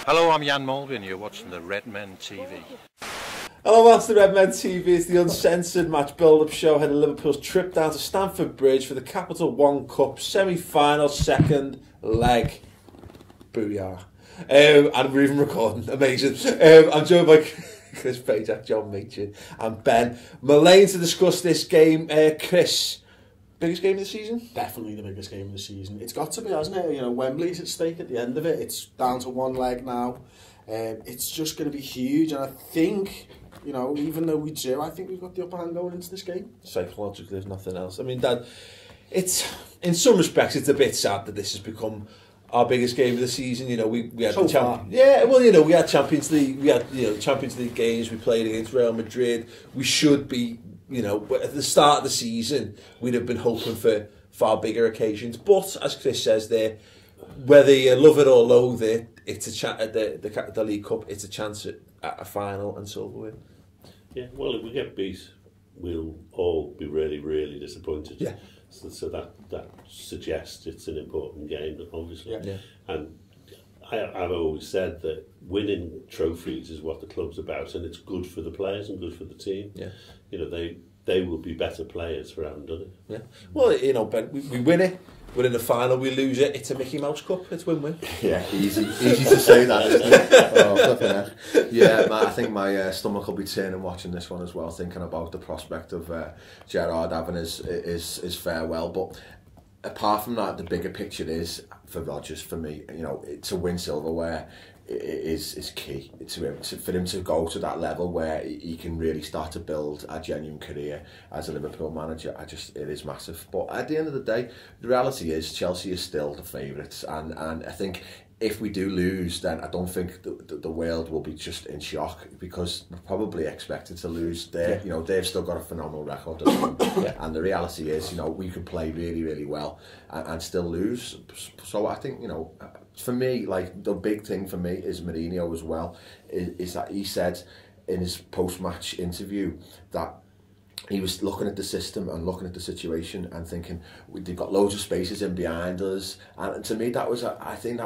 Hello, I'm Jan Mulvey and you're watching the Redmen TV. Hello, that's the Redmen TV. It's the Uncensored match build-up show ahead of Liverpool's trip down to Stamford Bridge for the Capital One Cup semi-final second leg. Booyah. And we're even recording. Amazing. I'm joined by Chris Pajak, John Machin and Ben Mullane to discuss this game. Chris, biggest game of the season? Definitely the biggest game of the season. It's got to be, hasn't it? You know, Wembley's at stake at the end of it. It's down to one leg now. It's just going to be huge, and I think, you know, even though we do, I think we've got the upper hand going into this game. Psychologically, if nothing else. I mean, Dad, it's in some respects it's a bit sad that this has become our biggest game of the season. You know, we had so we had Champions League, Champions League games. We played against Real Madrid. We should be, you know, at the start of the season, we'd have been hoping for far bigger occasions. But as Chris says there, whether you love it or loathe it, it's a chance at the League Cup. It's a chance at a final and silverware. Yeah, well, if we get beat, we'll all be really, really disappointed. Yeah. So that suggests it's an important game, obviously. Yeah. And I've always said that winning trophies is what the club's about, and it's good for the players and good for the team. Yeah. You know, they will be better players for having done it. Yeah. Well, you know, Ben, we win it. We're in the final, we lose it. It's a Mickey Mouse Cup. It's win-win. Yeah, easy to say that, isn't it? Oh, flipping heck. Yeah, I think my stomach will be turning watching this one as well, thinking about the prospect of Gerrard having his farewell. But apart from that, the bigger picture is for Rodgers. For me, you know, to win silverware is key. For him to go to that level where he can really start to build a genuine career as a Liverpool manager. It is massive. But at the end of the day, the reality is Chelsea is still the favourites, and I think if we do lose, then I don't think the world will be just in shock, because we're probably expected to lose. You know, they've still got a phenomenal record, and the reality is, you know, we could play really, really well and still lose. So I think, you know, for me, like, the big thing for me is Mourinho as well, is that he said in his post-match interview that he was looking at the system and looking at the situation and thinking, they've got loads of spaces in behind us. And to me, I think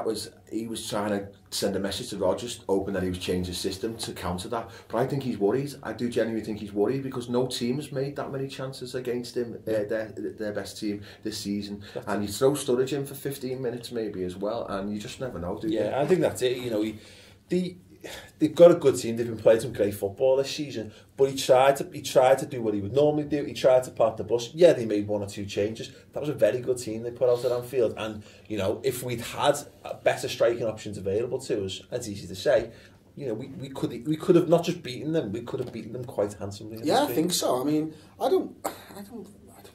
he was trying to send a message to Rodgers, hoping that he was changing his system to counter that. But I think he's worried. I do genuinely think he's worried, because no team has made that many chances against him, their best team this season. And you throw Sturridge in for 15 minutes maybe as well, and you just never know, do you? Yeah, I think that's it. You know, they've got a good team. They've been playing some great football this season, but he tried to do what he would normally do. He tried to park the bus. Yeah, they made one or two changes. That was a very good team they put out at Anfield. And, you know, if we'd had better striking options available to us, it's easy to say, you know, we could have not just beaten them, we could have beaten them quite handsomely. Yeah, I think so. I mean, I don't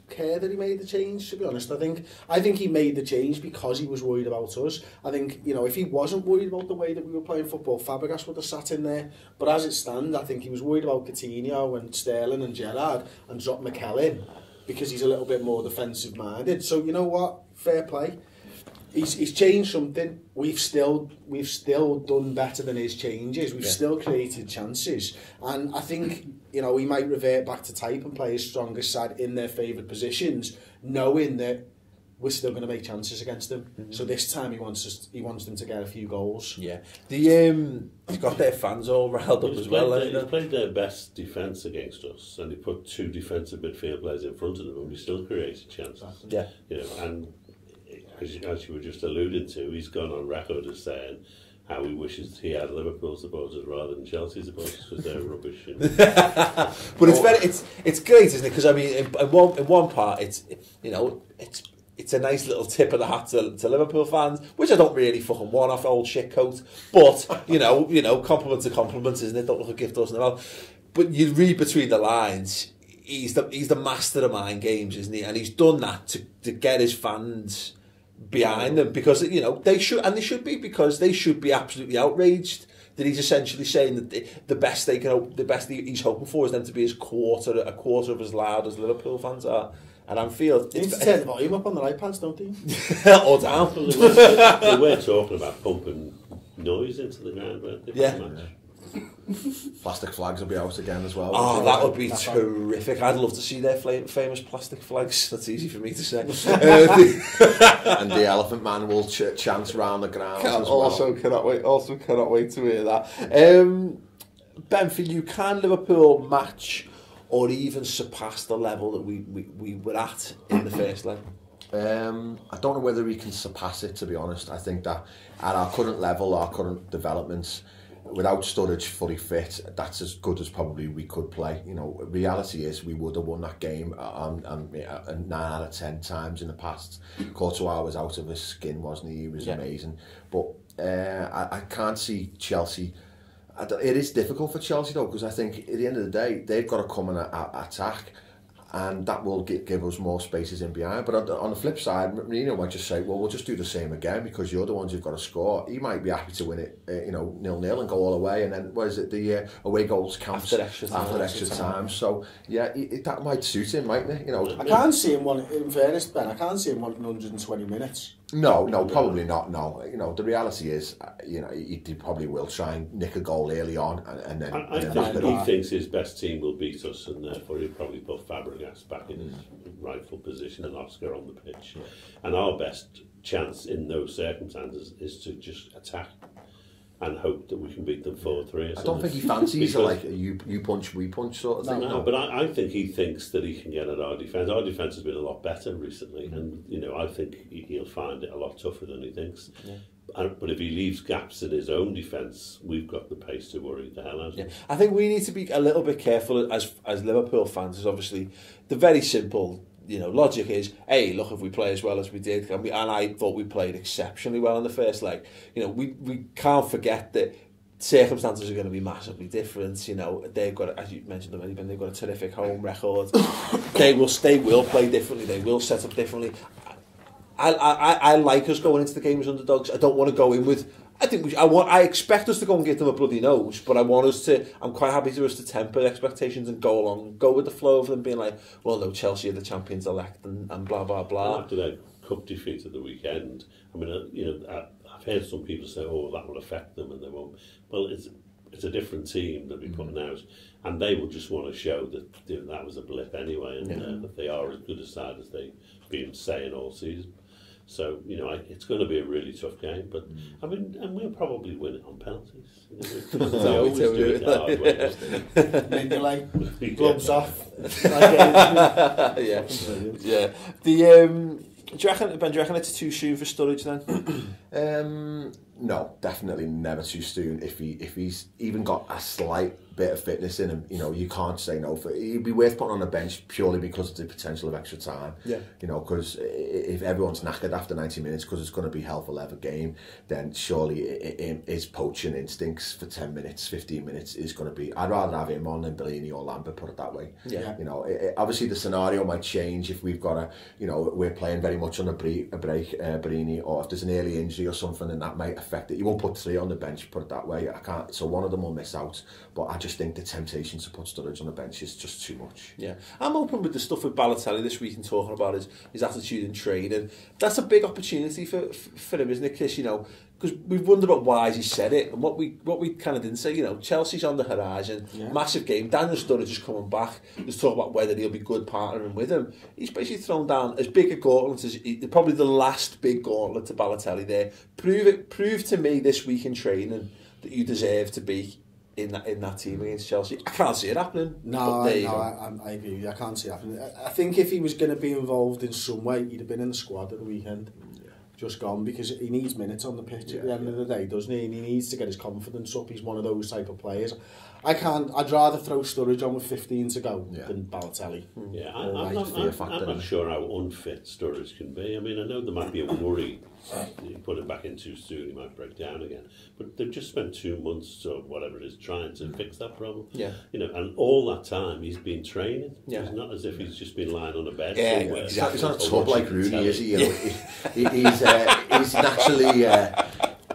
care that he made the change, to be honest. I think he made the change because he was worried about us. I think, you know, if he wasn't worried about the way that we were playing football, Fabregas would have sat in there. But as it stands, I think he was worried about Coutinho and Sterling and Gerrard, and dropped Mikel in because he's a little bit more defensive minded. So, you know what, fair play. He's changed something. We've still done better than his changes. We've still created chances, and I think, you know, he might revert back to type and play his strongest side in their favoured positions, knowing that we're still going to make chances against them. Mm-hmm. So this time he wants them to get a few goals. Yeah, he's got their fans all riled up as well. He's played their best defence against us, and he put two defensive midfield players in front of them, and we still created chances. Yeah, you know, and as you were just alluding to, he's gone on record as saying how he wishes he had Liverpool supporters rather than Chelsea supporters, because they're rubbish. You know. But it's great, isn't it? Because I mean, in one part, it's a nice little tip of the hat to Liverpool fans, which I don't really fucking want off old shitcoat. But you know, compliments are compliments, isn't it? Don't look a gift horse in the mouth. But you read between the lines. He's the master of mind games, isn't he? And he's done that to get his fans behind them, because, you know, they should be, because they should be absolutely outraged that he's essentially saying that the best he's hoping for is them to be a quarter of as loud as Liverpool fans are at Anfield. They need to turn the volume up on their iPads, don't they? Or down. They were talking about pumping noise into the ground, weren't they? Yeah. Plastic flags will be out again as well. Oh, that would be terrific. I'd love to see their famous plastic flags. That's easy for me to say. And the Elephant Man will chant round the grounds as well. Also cannot wait to hear that. Ben, for you, can Liverpool match or even surpass the level that we were at in the first leg? I don't know whether we can surpass it, to be honest. I think that at our current level, our current developments, without Sturridge fully fit, that's as good as probably we could play. You know, reality is we would have won that game 9 out of 10 times in the past. Courtois was out of his skin, wasn't he? He was amazing. But I can't see Chelsea. It is difficult for Chelsea though, because I think at the end of the day they've got to come and attack, and that will give us more spaces in behind. But on the flip side, Mourinho might just say, well, we'll just do the same again because you're the ones who've got to score. He might be happy to win it 0-0 and go all the way, and then the away goals count after extra time. So yeah, that might suit him, mightn't it? I can't see him in fairness, Ben, I can't see him wanting 120 minutes. No, probably not. No, the reality is, he probably will try and nick a goal early on, and then. I think he thinks his best team will beat us, and therefore he'll probably put Fabregas back in his rightful position and Oscar on the pitch. And our best chance in those circumstances is to just attack and hope that we can beat them 4-3. I don't think he fancies like a you punch, we punch sort of thing. No, but I think he thinks that he can get at our defence. Our defence has been a lot better recently, and I think he'll find it a lot tougher than he thinks. Yeah. But if he leaves gaps in his own defence, we've got the pace to worry the hell out of him. I think we need to be a little bit careful as Liverpool fans. Is obviously the very simple logic is, hey, look, if we play as well as we did, and I thought we played exceptionally well in the first leg. We can't forget that circumstances are going to be massively different. They've got, as you mentioned already, they've got a terrific home record. They will play differently. They will set up differently. I like us going into the game as underdogs. I don't want to go in with. I expect us to go and give them a bloody nose, but I'm quite happy for us to temper expectations and go with the flow of them being like, well, no, Chelsea are the champions elect and blah blah blah. After their cup defeat at the weekend, I mean, I've heard some people say, oh, that will affect them and they won't. Well, it's a different team that we're putting out, and they will just want to show that that was a blip anyway, and that they are as good a side as they've been saying all season. So, it's going to be a really tough game, but I mean, and we'll probably win it on penalties. We always do it the hard way. Mignolet, gloves off. Yeah. Do you reckon it's too soon for Sturridge then? No, definitely never too soon. If he's even got a slight bit of fitness in him, you can't say no. He'd be worth putting on a bench purely because of the potential of extra time. Yeah. Because if everyone's knackered after 90 minutes because it's going to be hell for leather game, then surely his poaching instincts for 10 minutes, 15 minutes is going to be. I'd rather have him on than Bellini or Lambert, put it that way. Yeah. Obviously the scenario might change if we've got we're playing very much on a break, Bellini, or if there's an early injury or something, and that might affect it. You won't put 3 on the bench, put it that way. I can't. So one of them will miss out. But I just think the temptation to put Sturridge on the bench is just too much. Yeah, I'm open with the stuff with Balotelli this week and talking about his attitude in training. That's a big opportunity for him, isn't it? Because we've wondered about why he said it, and what we kind of didn't say. Chelsea's on the horizon, massive game. Daniel Sturridge is coming back. There's talk about whether he'll be good partnering with him. He's basically thrown down as big a gauntlet as probably the last big gauntlet to Balotelli. There, prove to me this week in training that you deserve to be in that team against Chelsea. I can't see it happening. I agree with you. I can't see it happening. I think if he was going to be involved in some way, he'd have been in the squad at the weekend. Just gone, because he needs minutes on the pitch at the end of the day, doesn't he? And he needs to get his confidence up. He's one of those type of players. I'd rather throw Sturridge on with 15 to go than Balotelli. Yeah, I'm not sure how unfit Sturridge can be. I mean, I know there might be a worry. You put him back in too soon, he might break down again. But they've just spent 2 months or whatever it is trying to fix that problem. Yeah. And all that time he's been training. Yeah. It's not as if he's just been lying on a bed somewhere. Exactly. He's not a tub like Rooney, is he? He's naturally.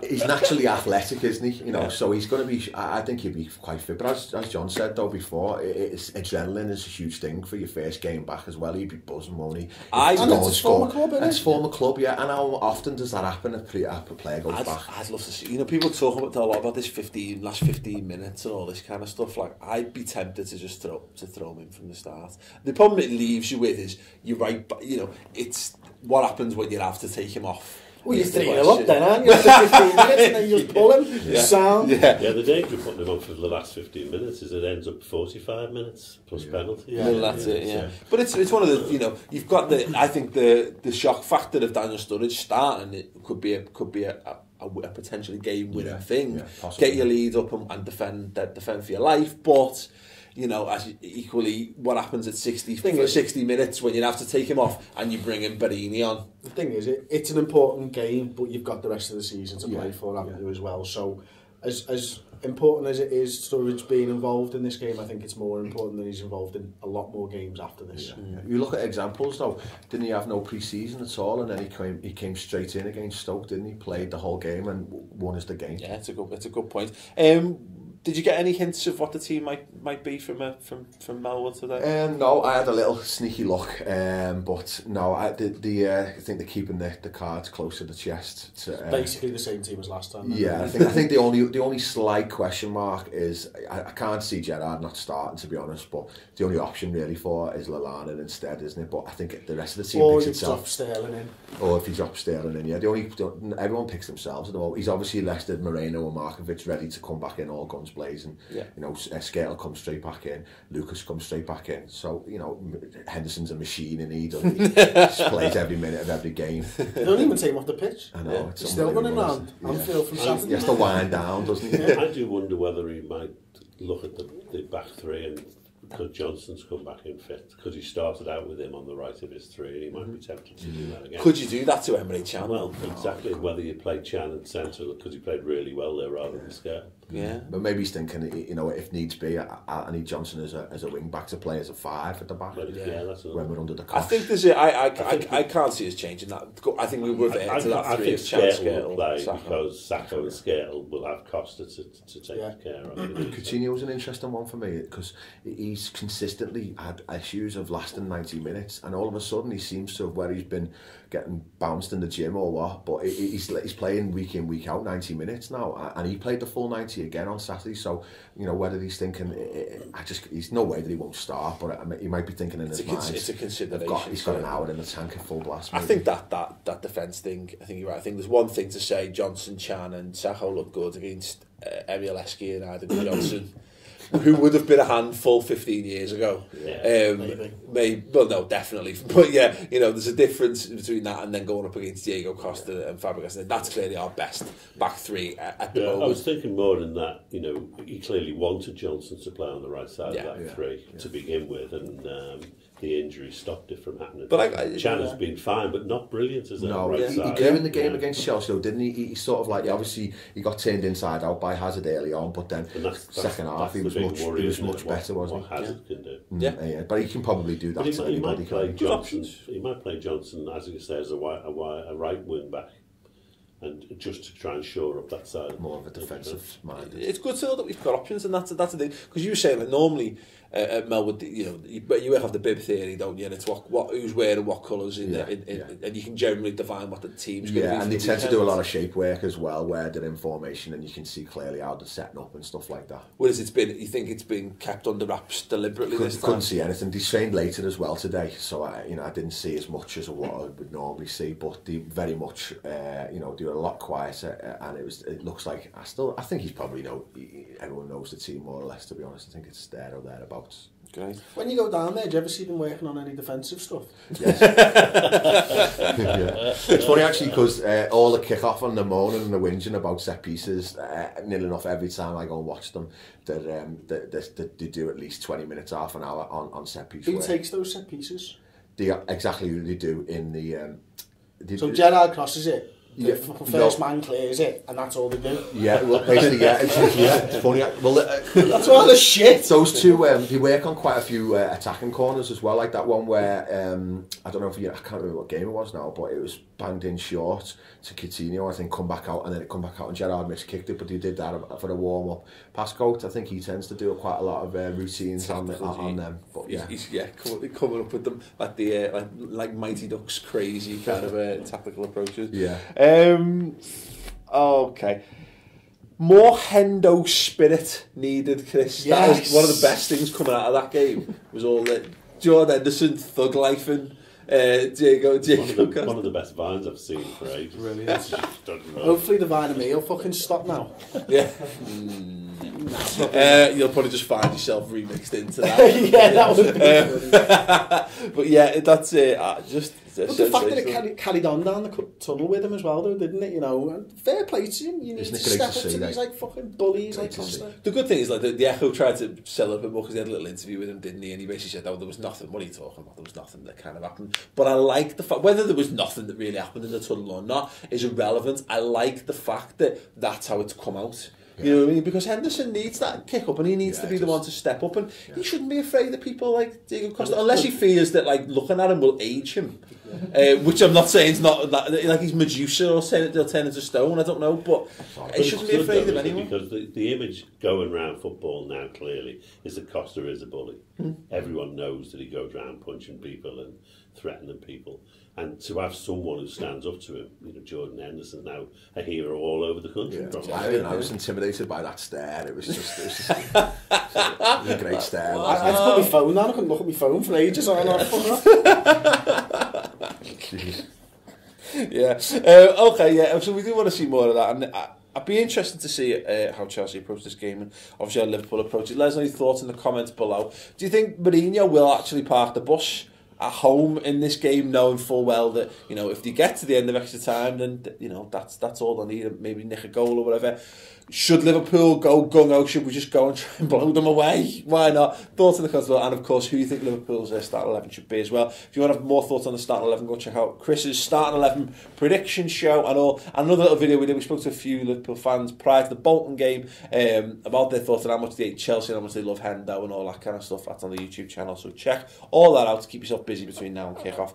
he's naturally athletic, isn't he? You know, so he's going to be. I think he'll be quite fit. But as John said though before, adrenaline is a huge thing for your first game back as well. He'd be buzzing, won't he? And it's his former club, isn't it? It's former club, yeah. And how often does that happen if a player goes back? I'd love to see. You know, people talk a lot about this last 15 minutes and all this kind of stuff. Like, I'd be tempted to just throw him in from the start. The problem it leaves you with is you're right. You know, it's what happens when you have to take him off. Well, you're 3-0 up then, aren't you? After 15 minutes, and then you just pull him. Yeah. Sound. Yeah, the danger of putting him on for the last 15 minutes is it ends up 45 minutes plus penalty. Yeah, well, that's it. Yeah, but it's one of the, you know, you've got I think the shock factor of Daniel Sturridge starting, it could be a potentially game winning thing. Yeah, get your lead up and defend for your life, but. You know, as equally, what happens at 60 minutes when you have to take him off and you bring in Barini on? The thing is, it's an important game, but you've got the rest of the season to play for, haven't you, as well? So, as important as it is, Sturridge being involved in this game, I think it's more important that he's involved in a lot more games after this. Yeah. You look at examples though. Didn't he have no pre-season at all, and then he came straight in against Stoke, didn't he? Played the whole game and won us the game. Yeah, it's a good point. Did you get any hints of what the team might be from Melwood today? No, I had a little sneaky look, but no, I think they're keeping the cards close to the chest. Basically the same team as last time. Yeah, I think the only slight question mark is I can't see Gerrard not starting, to be honest. But the only option really for is Lallana instead, isn't it? But I think the rest of the team picks itself. Or if Sterling in. Or if he drops Sterling in, yeah. Everyone picks themselves at the moment. He's obviously left Mourinho and Markovic ready to come back in all guns blazing. You know, Skrtel comes straight back in, Lucas comes straight back in. So, you know, Henderson's a machine and he just plays every minute of every game. They don't even take him off the pitch. I know. He's still running around Anfield from Saturday. He has to wind down, doesn't he? I do wonder whether he might look at the back three and because Johnson's come back in fit, because he started out with him on the right of his three, he might be tempted to do that again. Could you do that to Emre Can? Well, exactly. Whether you played Can and centre, because he played really well there rather than Skrtel. Yeah, but maybe he's thinking, you know, if needs be, I need Johnson as a wing back to play as a 5 at the back. Yeah, that's when we're under the cosh. I think there's I can't see us changing that. I think we will revert to that I three think of Skrtel will play because Sacco and Skrtel will have Costa to take care of. Coutinho's an interesting one for me because he's consistently had issues of lasting 90 minutes, and all of a sudden he seems to have, where he's been getting bounced in the gym or what, but he's playing week in, week out 90 minutes now, and he played the full 90 again on Saturday. So, you know, whether he's thinking, he's no way that he won't start, but he might be thinking in his mind. It's a consideration. He's got an hour in the tank at full blast. Maybe. I think that defence thing, I think you're right. I think there's one thing to say, Johnson, Can and Sacco look good against Emil Eski and Adam Johnson. Who would have been a handful 15 years ago. Maybe. Well, no, definitely. But yeah, you know, there's a difference between that and then going up against Diego Costa and Fabregas. And that's clearly our best back three at the moment. I was thinking more than that, you know, he clearly wanted Johnson to play on the right side of that three to begin with, and the injury stopped it from happening. But Can has been fine, but not brilliant as a right side. He came in the game against Chelsea, though, didn't he? He sort of obviously he got turned inside out by Hazard early on, but then second half he was much better, wasn't he? Hazard can do. Yeah, but he can probably do that to anybody. He might play Johnson, as you say, as a right wing back, and just to try and shore up that side. More of a defensive mind. It's good to know that we've got options, and that's the thing. Because you were saying that normally at Melwood, you know, you have the bib theory, don't you? And it's what who's wearing what colours and you can generally define what the team's going to be. Yeah, and they tend to do a lot of shape work as well, where they're in formation, and you can see clearly how they're setting up and stuff like that. Whereas you think it's been kept under wraps deliberately this time? Couldn't see anything. They trained later as well today, so I didn't see as much as what I would normally see, but they very much, they were a lot quieter, and it looks like I think he's probably everyone knows the team more or less, to be honest. I think it's there or thereabouts. Okay. When you go down there, do you ever see them working on any defensive stuff? Yes. It's funny actually, because all the kick-off and the moaning and the whinging about set pieces, nearly enough every time I go and watch them, they do at least 20 minutes, half an hour on set piece. Who takes those set pieces? Exactly who they do in the... So Gerrard crosses it, The first man clears it, and that's all they do. Yeah, well, basically, yeah, it's funny. Well, That's all the shit. those two, they work on quite a few attacking corners as well, like that one where, I don't know if I can't remember what game it was now, but it was banged in short to Coutinho, I think, come back out, and then it come back out, and Gerrard miskicked it, but he did that for a warm-up. Pascoe, I think he tends to do quite a lot of routines on them, but yeah. He's coming up with them like the like Mighty Ducks crazy kind of tactical approaches. Yeah. Okay. More Hendo spirit needed, Chris. Yes. That was one of the best things coming out of that game. Was all that John Henderson thug lifing Diego Costa. One of the best vines I've seen for ages. Brilliant. Hopefully the Vine and me will fucking stop now. Yeah. You'll probably just find yourself remixed into that. Yeah, that would be funny. But yeah, that's it. But the fact that it carried on down the tunnel with him as well, though, didn't it? You know, and fair play to him. You need to step up to these like fucking bullies like Costa. The good thing is, like, the Echo tried to sell it a bit more because they had a little interview with him, didn't he? And he basically said, "Oh, there was nothing. What are you talking about? There was nothing that kind of happened." But I like the fact, whether there was nothing that really happened in the tunnel or not is irrelevant. I like the fact that that's how it's come out. You know what I mean? Because Henderson needs that kick up, and he needs to be the one to step up, and he shouldn't be afraid of people like Diego Costa, unless he fears that like looking at him will age him. Which I'm not saying is not that, like he's Medusa or saying that they'll turn into stone. I don't know, but he shouldn't be afraid of anyone. Because the image going around football now clearly is that Costa is a bully. Everyone knows that he goes around punching people and threatening people. And to have someone who stands up to him, you know, Jordan Henderson's now a hero all over the country. I was intimidated by that stare. It was just a great stare. I had to put my phone down. I couldn't look at my phone for ages. Yeah. Okay. Yeah. So we do want to see more of that, and I'd be interested to see how Chelsea approach this game, and obviously how Liverpool approach it. Let us know your thoughts in the comments below. Do you think Mourinho will actually park the bus at home in this game, knowing full well that, you know, if they get to the end of extra time, then, you know, that's all they need, maybe nick a goal or whatever? Should Liverpool go gung-ho? Should we just go and try and blow them away? Why not? Thoughts in the comments below, and of course, who you think Liverpool's starting 11 should be as well. If you want to have more thoughts on the starting 11, go check out Chris's starting 11 prediction show and all. Another little video we did, we spoke to a few Liverpool fans prior to the Bolton game about their thoughts on how much they hate Chelsea and how much they love Hendo and all that kind of stuff. That's on the YouTube channel, so check all that out to keep yourself busy between now and kick-off.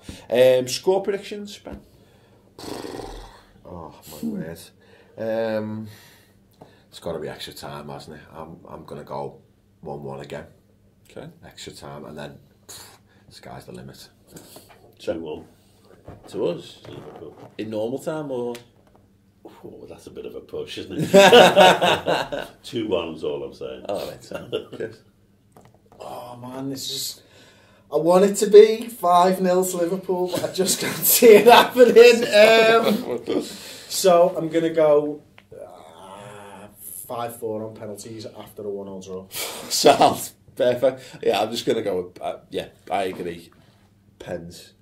Score predictions, Ben? Oh, my word. It's got to be extra time, hasn't it? I'm going to go 1-1 again. Okay. Extra time, and then sky's the limit. 2-1. To us? In normal time, or? Oh, that's a bit of a push, isn't it? 2-1's all I'm saying. Oh, right, so. Chris? Oh man, this is. I want it to be 5-0 to Liverpool, but I just can't see it happening. So I'm going to go 5-4 on penalties after a 1-0 draw. Sounds perfect. Yeah, I'm just going to go with, I agree. Pens.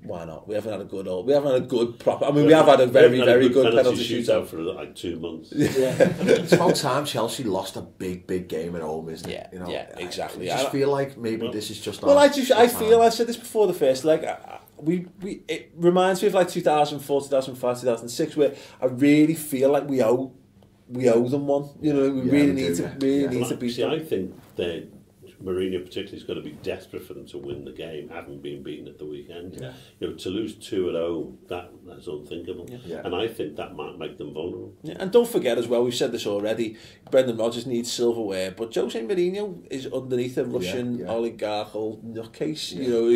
Why not? We haven't had a good proper. I mean, we have had a very good penalty shootout for like 2 months. Yeah. It's about time Chelsea lost a big game at home, isn't it? Yeah, you know, exactly. I just feel like maybe this is just. Well, I said this before the first leg. It reminds me of like 2004, 2005, 2006, where I really feel like we owe them one. You know, we really need to beat them. I think that Mourinho particularly is going to be desperate for them to win the game, having been beaten at the weekend. Yeah. You know, to lose 2 at home, that's unthinkable. Yeah. And I think that might make them vulnerable. Yeah. And don't forget as well, we've said this already, Brendan Rodgers needs silverware, but Jose Mourinho is underneath a Russian oligarchical nutcase, you know,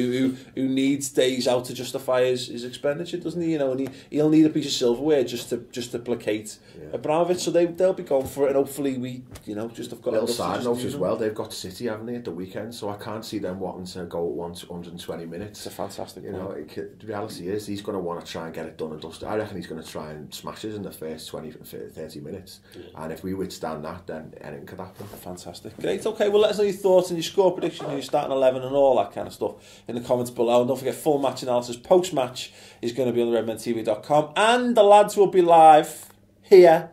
who needs days out to justify his expenditure, doesn't he? You know, and he'll need a piece of silverware just to placate Abramovich, so they'll be going for it, and hopefully we, you know, just have got a little side note as well. They've got City, haven't they, at the weekend, so I can't see them wanting to go 120 minutes. It's a fantastic point. You know, the reality is he's going to want to try and get it done and dusted. I reckon he's going to try and smash us in the first 30 minutes. And if we withstand that, then anything could happen. Fantastic. Great. Okay, well, let us know your thoughts and your score prediction, your starting 11 and all that kind of stuff in the comments below. And don't forget, full match analysis post-match is going to be on the redmentv.com, and the lads will be live here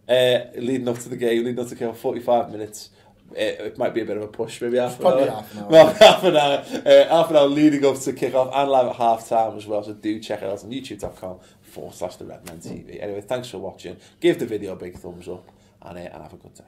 leading up to the game, leading up to 45 minutes. It might be a bit of a push, maybe half an hour. Well, half an hour leading up to kick-off, and live at half-time as well, so do check it out on youtube.com the Redmen TV. Anyway, thanks for watching. Give the video a big thumbs up and have a good day.